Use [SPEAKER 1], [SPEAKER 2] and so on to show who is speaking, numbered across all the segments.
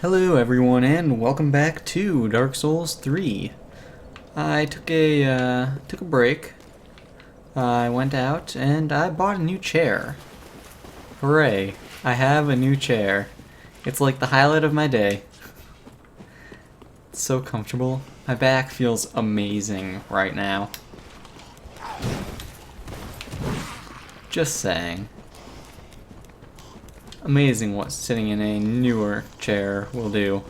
[SPEAKER 1] Hello everyone and welcome back to Dark Souls 3. I took a break. I went out and I bought a new chair. Hooray, I have a new chair. It's like the highlight of my day. It's so comfortable. My back feels amazing right now. Just saying. Amazing what sitting in a newer chair will do.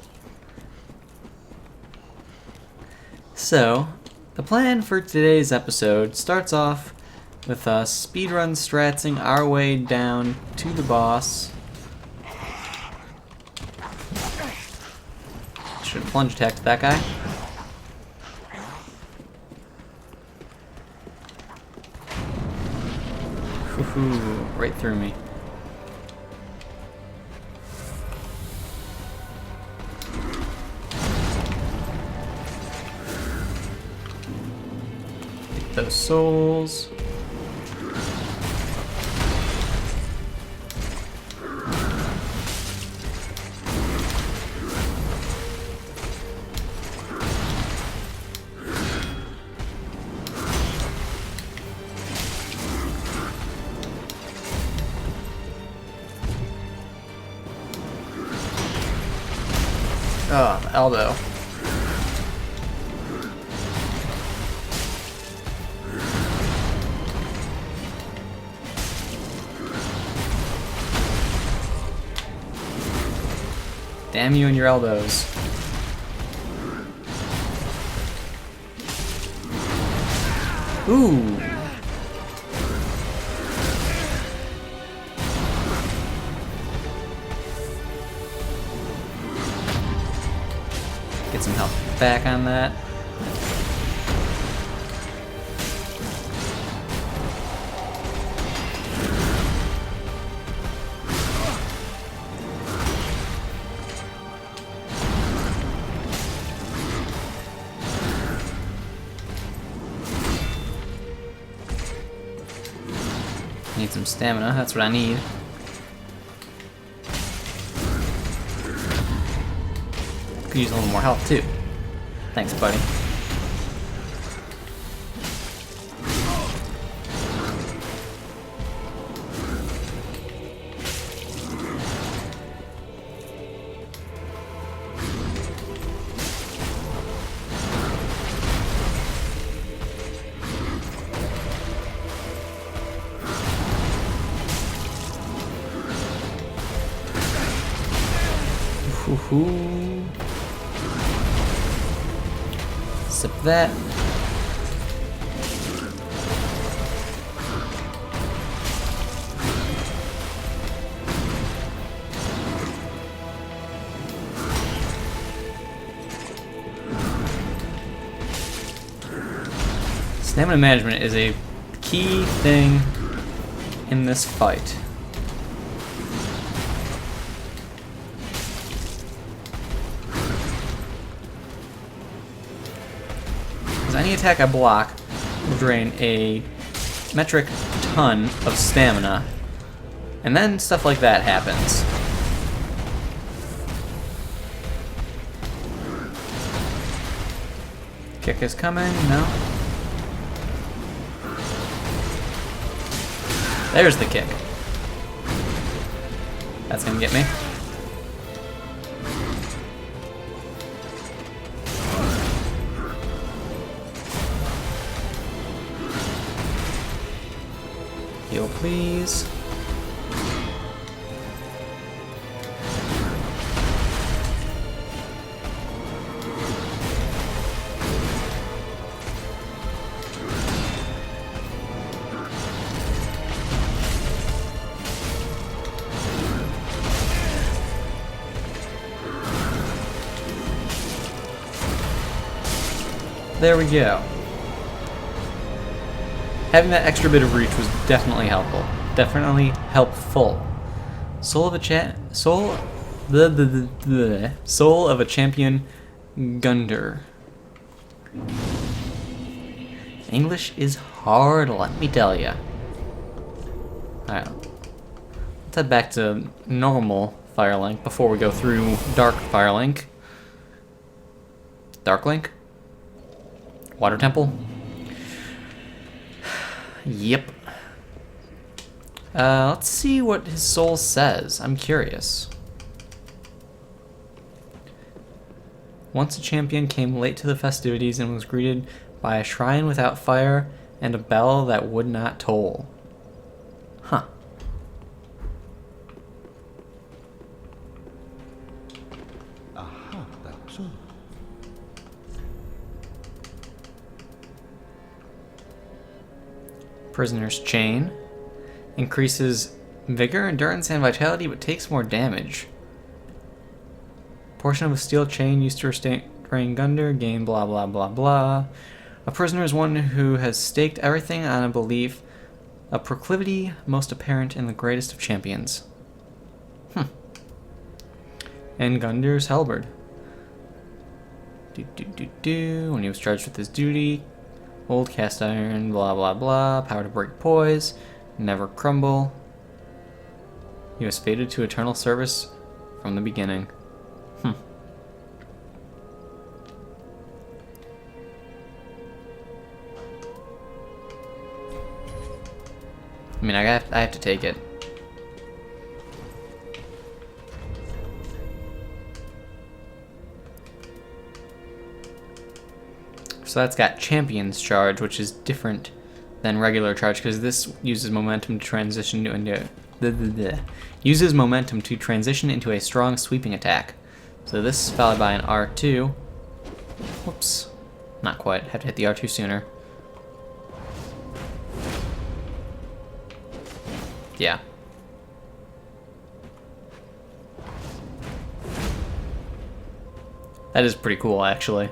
[SPEAKER 1] So, the plan for today's episode starts off with us speedrun stratsing our way down to the boss. Should have plunge attacked that guy. Woohoo, right through me. Those souls. Oh, the elbow. Damn you and your elbows. Ooh. Get some health back on that. Need some stamina, that's what I need. Could use a little more health too. Thanks, buddy. Woohoo. Sip that. Stamina management is a key thing in this fight. Any attack I block will drain a metric ton of stamina, and then stuff like that happens. Kick is coming, no? There's the kick. That's gonna get me. Heal, please. There we go. Having that extra bit of reach was definitely helpful. Definitely helpful. Soul of a champion, Gundyr. English is hard, let me tell ya. Alright. Let's head back to normal Firelink before we go through Dark Firelink. Dark Link? Water Temple? Yep. Let's see what his soul says. I'm curious. Once a champion came late to the festivities and was greeted by a shrine without fire and a bell that would not toll. Huh.
[SPEAKER 2] Aha, that's so.
[SPEAKER 1] Prisoner's Chain. Increases vigor, endurance, and vitality, but takes more damage. Portion of a steel chain used to restrain Gundyr, gain blah blah blah blah. A prisoner is one who has staked everything on a belief, a proclivity most apparent in the greatest of champions. And Gundyr's halberd. When he was charged with his duty, old cast iron, blah blah blah, power to break poise, never crumble. He was fated to eternal service from the beginning. I mean, I have to take it. So that's got Champion's Charge, which is different than regular charge because this uses momentum to transition into a strong sweeping attack. So this is followed by an R2. Whoops, not quite. Have to hit the R2 sooner. Yeah. That is pretty cool, actually.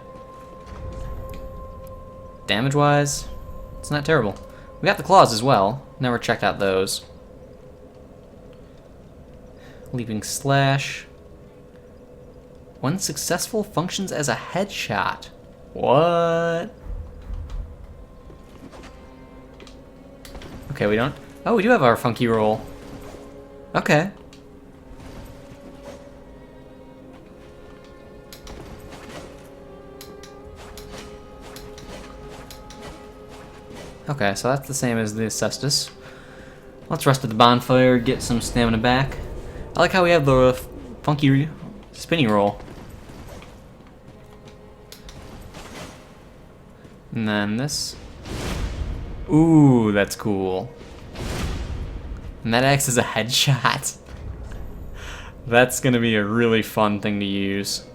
[SPEAKER 1] Damage-wise, it's not terrible. We got the claws as well. Never checked out those. Leaping slash. When successful, functions as a headshot. What? Okay, we don't... Oh, we do have our funky roll. Okay. Okay, so that's the same as the Estus. Let's rest at the bonfire, get some stamina back. I like how we have the funky spinning roll. And then this. Ooh, that's cool. And that acts as a headshot. That's gonna be a really fun thing to use.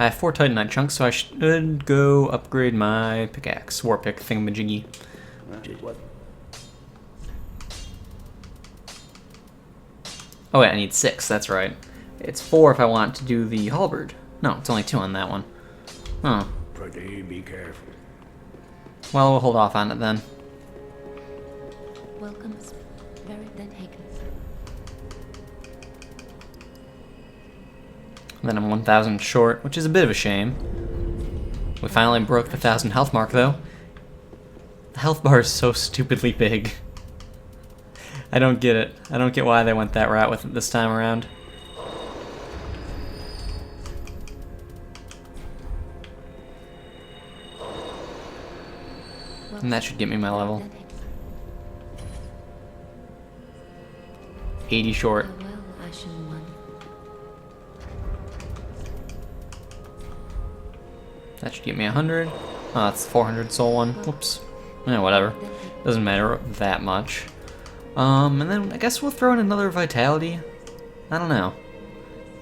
[SPEAKER 1] I have 4 Titanite chunks, so I should go upgrade my pickaxe. War pick thingamajiggy.
[SPEAKER 2] What?
[SPEAKER 1] Oh wait, I need 6, that's right. It's 4 if I want to do the halberd. No, it's only 2 on that one. Huh.
[SPEAKER 2] Pretty be careful.
[SPEAKER 1] Well, we'll hold off on it then.
[SPEAKER 3] Welcome, very then Hagen.
[SPEAKER 1] Then I'm 1,000 short, which is a bit of a shame. We finally broke the 1,000 health mark though. The health bar is so stupidly big. I don't get it. I don't get why they went that route with it this time around. And that should get me my level. 80 short. That should get me 100. Oh, that's 400 soul one. Whoops. Yeah, whatever. Doesn't matter that much. And then I guess we'll throw in another vitality. I don't know.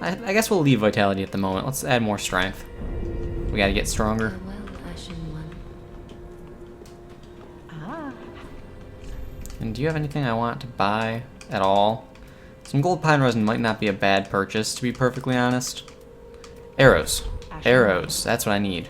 [SPEAKER 1] I guess we'll leave vitality at the moment. Let's add more strength. We gotta get stronger. And do you have anything I want to buy at all? Some gold pine resin might not be a bad purchase, to be perfectly honest. Arrows. Arrows. That's what I need.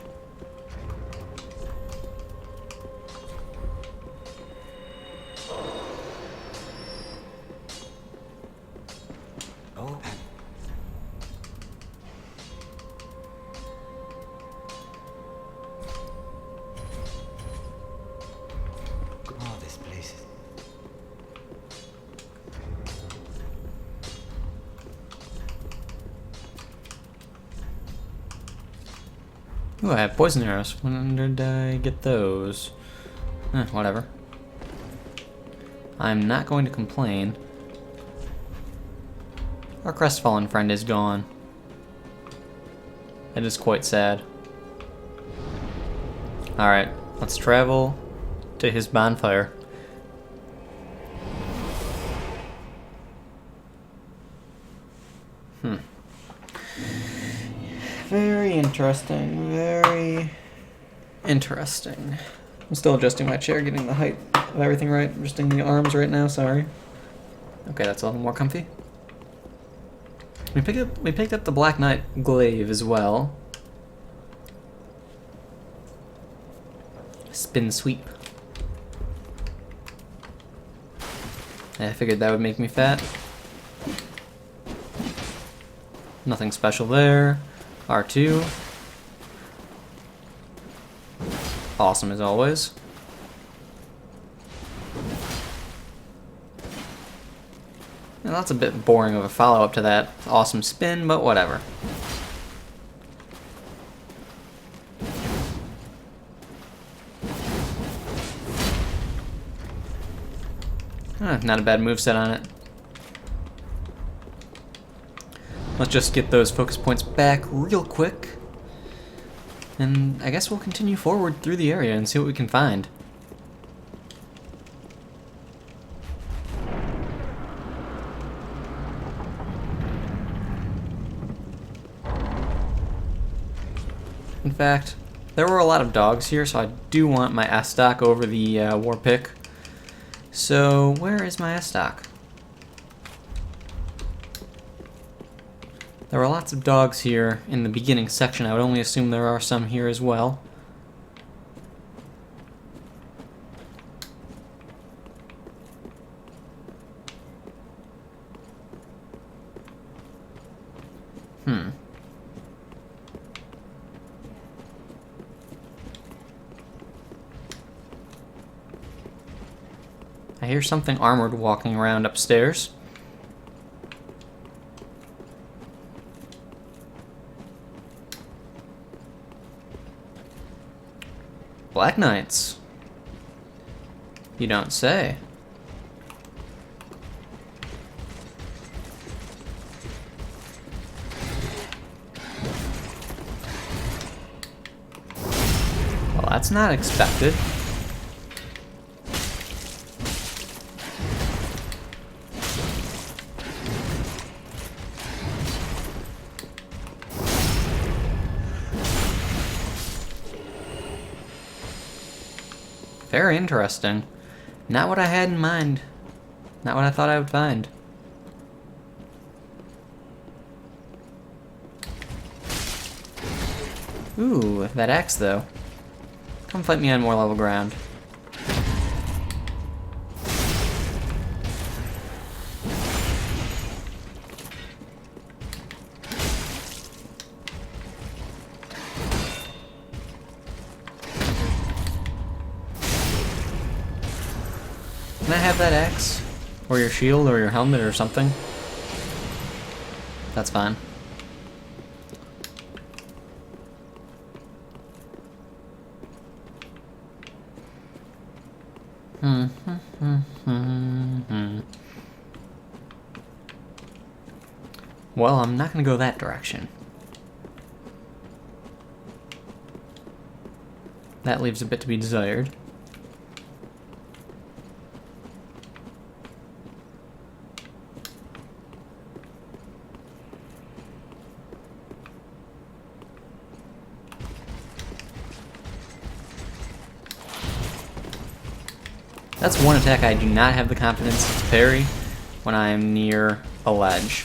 [SPEAKER 1] Ooh, I have poison arrows. When did I get those? Whatever. I'm not going to complain. Our crestfallen friend is gone. It is quite sad. Alright, let's travel to his bonfire. Very interesting, very interesting. I'm still adjusting my chair, getting the height of everything right. Adjusting the arms right now, sorry. Okay, that's a little more comfy. We picked up the Black Knight glaive as well. Spin sweep. I figured that would make me fat. Nothing special there. R2. Awesome as always. And that's a bit boring of a follow-up to that awesome spin, but whatever. Not a bad moveset on it. Let's just get those focus points back real quick. And I guess we'll continue forward through the area and see what we can find. In fact, there were a lot of dogs here, so I do want my S-stock over the war pick. So, where is my S-stock? There were lots of dogs here in the beginning section. I would only assume there are some here as well. I hear something armored walking around upstairs. Black Knights. You don't say. Well, that's not expected. Very interesting. Not what I had in mind. Not what I thought I would find. Ooh, that axe though. Come fight me on more level ground. Can I have that axe? Or your shield, or your helmet, or something? That's fine. Well, I'm not gonna go that direction. That leaves a bit to be desired. That's one attack I do not have the confidence to parry when I am near a ledge.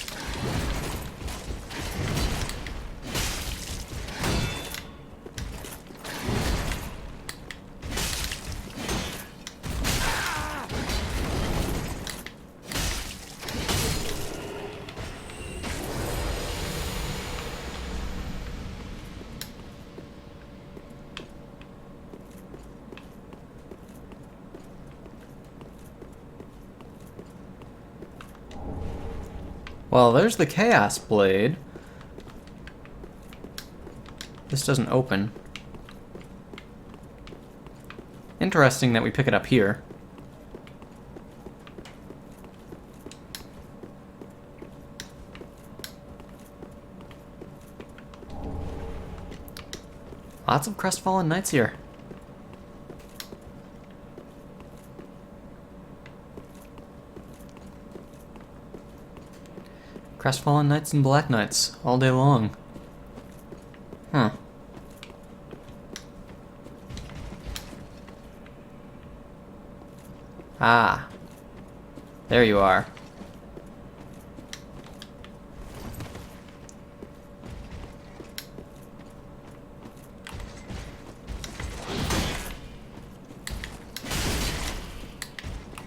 [SPEAKER 1] Well, there's the Chaos Blade. This doesn't open. Interesting that we pick it up here. Lots of crestfallen knights here. Crestfallen knights and black knights all day long. Huh. Ah. There you are.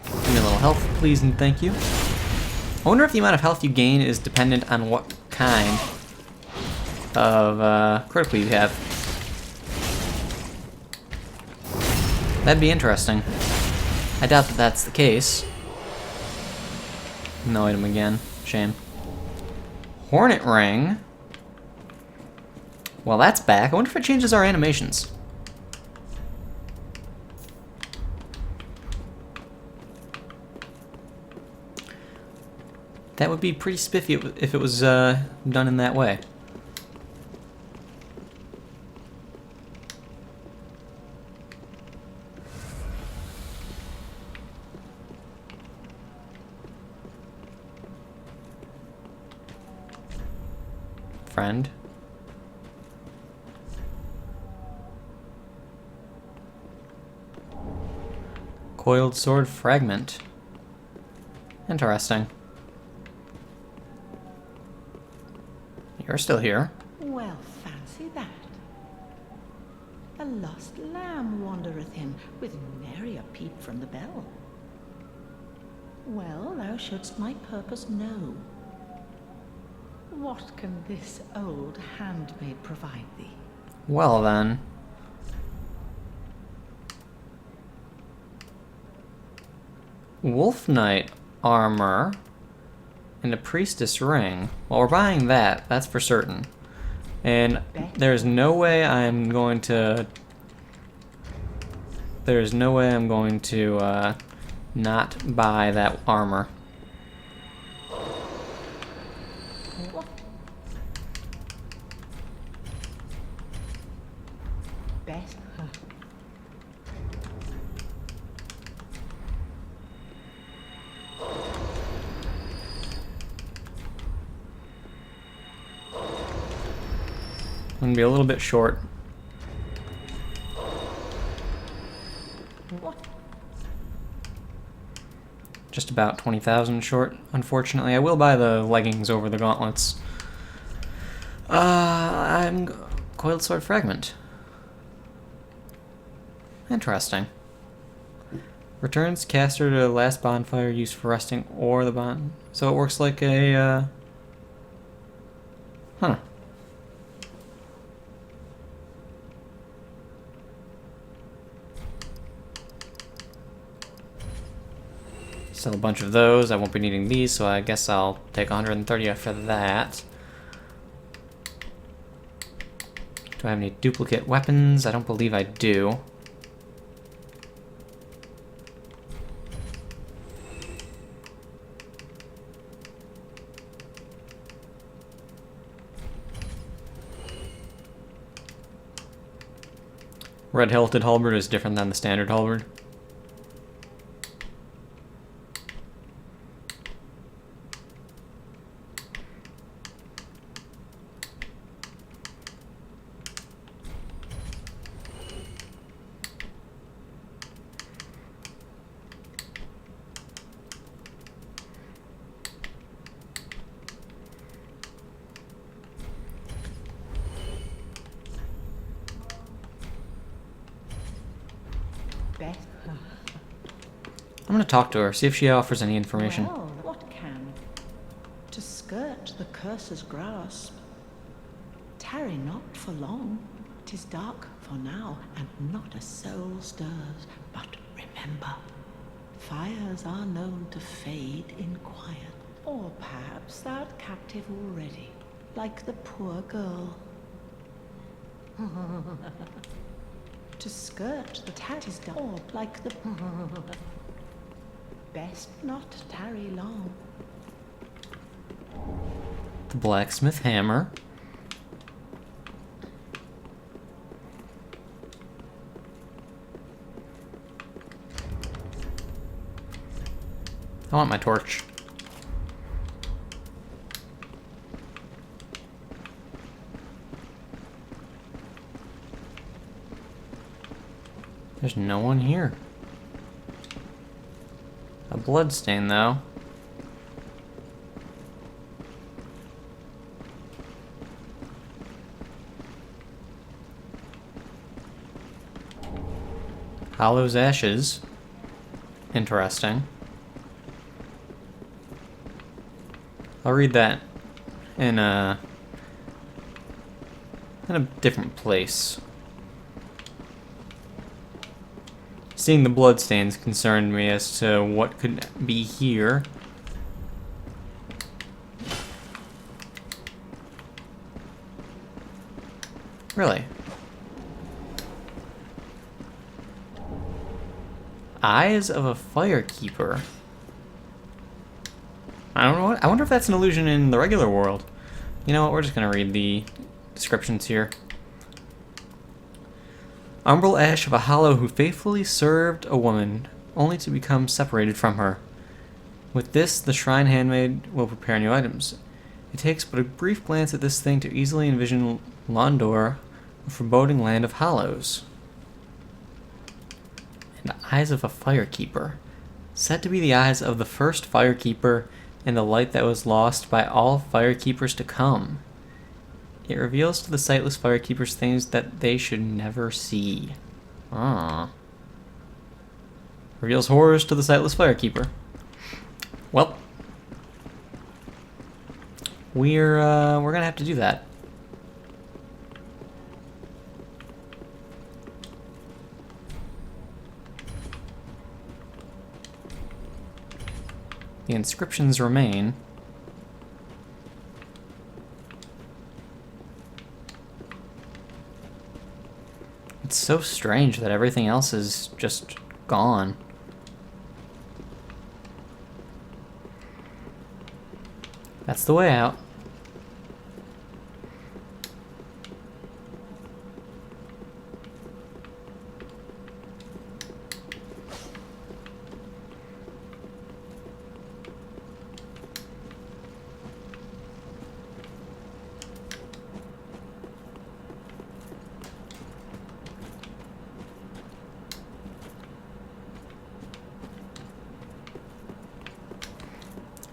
[SPEAKER 1] Give me a little health, please and thank you. I wonder if the amount of health you gain is dependent on what kind of critical you have. That'd be interesting. I doubt that that's the case. No item again. Shame. Hornet Ring. Well, that's back. I wonder if it changes our animations. That would be pretty spiffy if it was done in that way. Friend. Coiled sword fragment. Interesting. You're still here.
[SPEAKER 4] Well, fancy that. A lost lamb wandereth him, with nary a peep from the bell. Well, thou shouldst my purpose know. What can this old handmaid provide thee?
[SPEAKER 1] Well then. Wolf Knight armor and a priestess ring. Well, we're buying that, that's for certain. And there's no way I'm going to... There's no way I'm going to not buy that armor.
[SPEAKER 4] Best.
[SPEAKER 1] I'm gonna be a little bit short.
[SPEAKER 4] What?
[SPEAKER 1] Just about 20,000 short, unfortunately. I will buy the leggings over the gauntlets. I'm coiled sword fragment. Interesting. Returns caster to last bonfire used for resting or the bond. So it works like a, huh. Sell a bunch of those. I won't be needing these, so I guess I'll take 130 after that. Do I have any duplicate weapons? I don't believe I do. Red hilted halberd is different than the standard halberd.
[SPEAKER 4] Best.
[SPEAKER 1] I'm gonna talk to her, see if she offers any information.
[SPEAKER 4] Well, what can? To skirt the curse's grasp. Tarry not for long. 'Tis dark for now, and not a soul stirs. But remember, fires are known to fade in quiet. Or perhaps thou'rt captive already, like the poor girl. To skirt the tat is dog like the best not tarry long.
[SPEAKER 1] The blacksmith hammer. I want my torch. There's no one here. A bloodstain, though. Hollow's ashes. Interesting. I'll read that in a different place. Seeing the bloodstains concerned me as to what could be here. Really? Eyes of a firekeeper. I don't know what. I wonder if that's an illusion in the regular world. You know what? We're just gonna read the descriptions here. Umbral ash of a hollow who faithfully served a woman, only to become separated from her. With this, the shrine handmaid will prepare new items. It takes but a brief glance at this thing to easily envision Londor, a foreboding land of hollows. And eyes of a firekeeper, said to be the eyes of the first firekeeper and the light that was lost by all firekeepers to come. It reveals to the sightless firekeepers things that they should never see. Ah. Reveals horrors to the sightless firekeeper. Well, we're gonna have to do that. The inscriptions remain. It's so strange that everything else is just gone. That's the way out.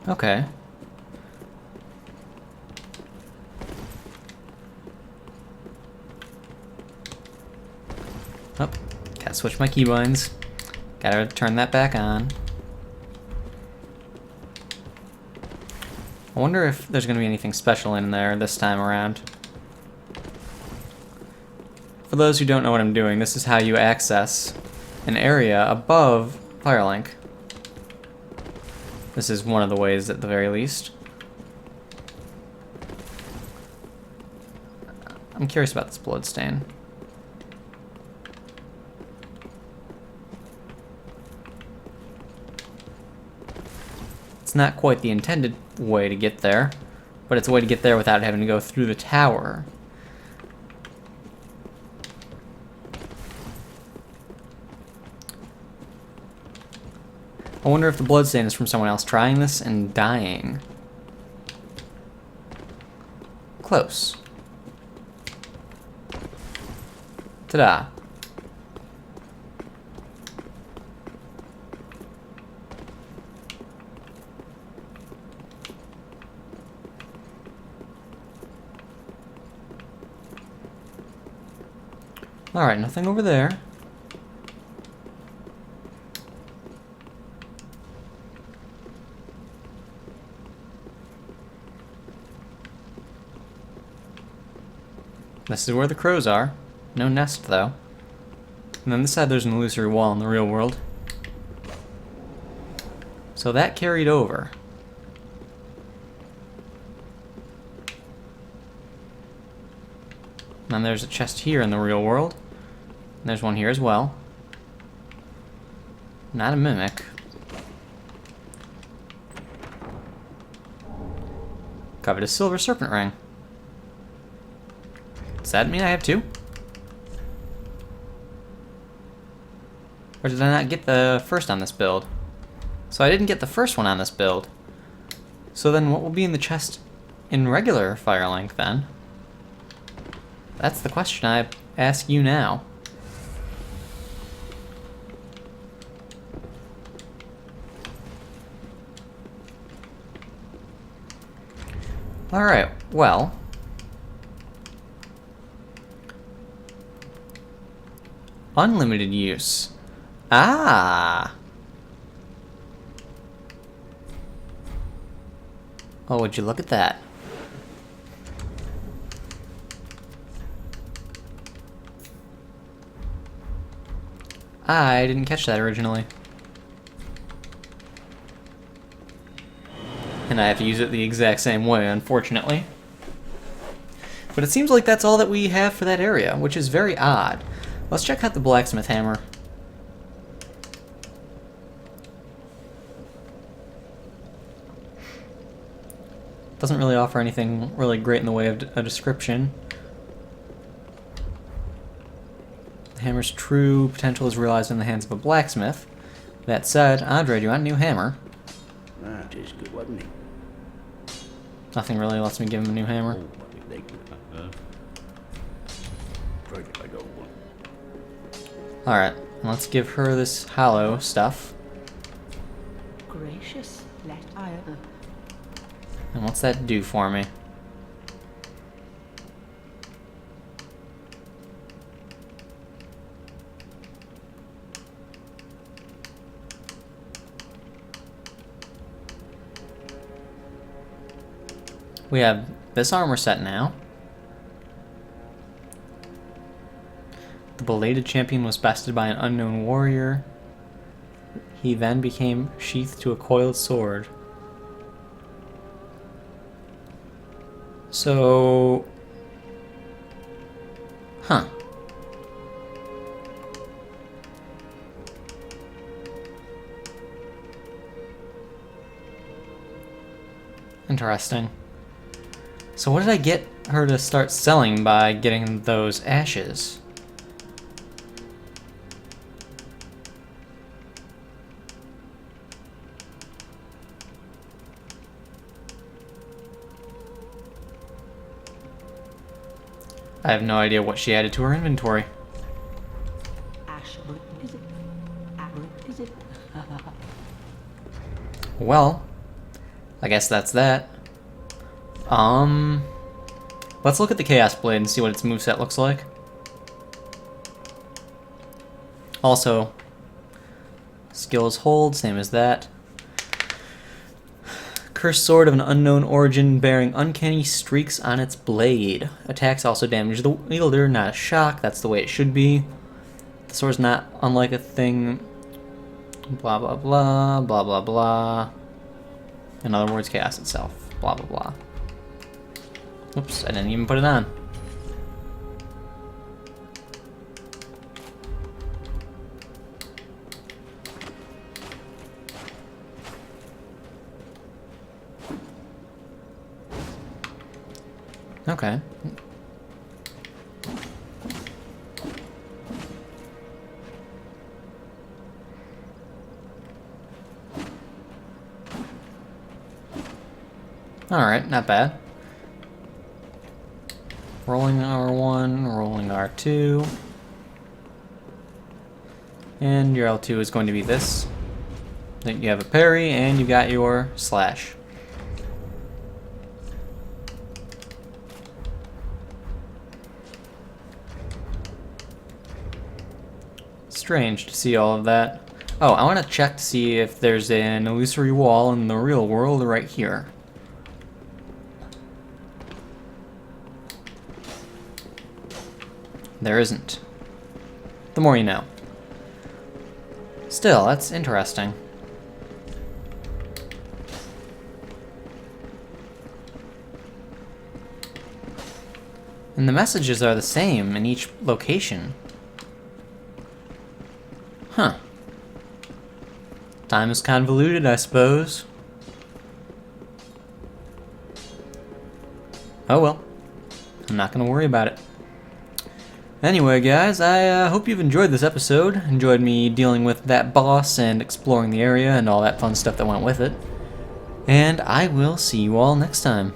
[SPEAKER 1] Okay. Oh, gotta switch my keybinds. Gotta turn that back on. I wonder if there's gonna be anything special in there this time around. For those who don't know what I'm doing, this is how you access an area above Firelink. This is one of the ways, at the very least. I'm curious about this bloodstain. It's not quite the intended way to get there, but it's a way to get there without having to go through the tower. I wonder if the bloodstain is from someone else trying this and dying. Close. Ta-da. Alright, nothing over there. This is where the crows are. No nest, though. And on this side there's an illusory wall in the real world. So that carried over. And then there's a chest here in the real world. There's one here as well. Not a mimic. Covered a silver serpent ring. Does that mean I have two? Or did I not get the first on this build? So I didn't get the first one on this build. So then what will be in the chest in regular Firelink then? That's the question I ask you now. Alright, well. Unlimited use. Ah! Oh, would you look at that? I didn't catch that originally. And I have to use it the exact same way, unfortunately. But it seems like that's all that we have for that area, which is very odd. Let's check out the blacksmith hammer. Doesn't really offer anything really great in the way of a description. The hammer's true potential is realized in the hands of a blacksmith. That said, Andre, do you want a new hammer?
[SPEAKER 2] Ah, tastes good, wasn't it?
[SPEAKER 1] Nothing really lets me give him a new hammer.
[SPEAKER 2] Oh, what did they do? Try to let go one.
[SPEAKER 1] Alright, let's give her this hollow stuff.
[SPEAKER 4] Gracious, let I...
[SPEAKER 1] And what's that do for me? We have this armor set now. The belated champion was bested by an unknown warrior. He then became sheathed to a coiled sword. So... Huh. Interesting. So what did I get her to start selling by getting those ashes? I have no idea what she added to her inventory.
[SPEAKER 4] Ash, what is it? What is it?
[SPEAKER 1] Well, I guess that's that. Let's look at the Chaos Blade and see what its moveset looks like. Also, skills hold, same as that. Cursed sword of an unknown origin bearing uncanny streaks on its blade. Attacks also damage the wielder, not a shock, that's the way it should be. The sword's not unlike a thing. Blah blah blah, blah blah blah. In other words, chaos itself. Blah blah blah. Oops, I didn't even put it on. Okay. Alright, not bad. Rolling R1, rolling R2. And your L2 is going to be this. Then you have a parry, and you got your slash. Strange to see all of that. Oh, I want to check to see if there's an illusory wall in the real world right here. There isn't. The more you know. Still, that's interesting. And the messages are the same in each location. Huh. Time is convoluted, I suppose. Oh well. I'm not gonna worry about it. Anyway, guys, I hope you've enjoyed this episode. Enjoyed me dealing with that boss and exploring the area and all that fun stuff that went with it. And I will see you all next time.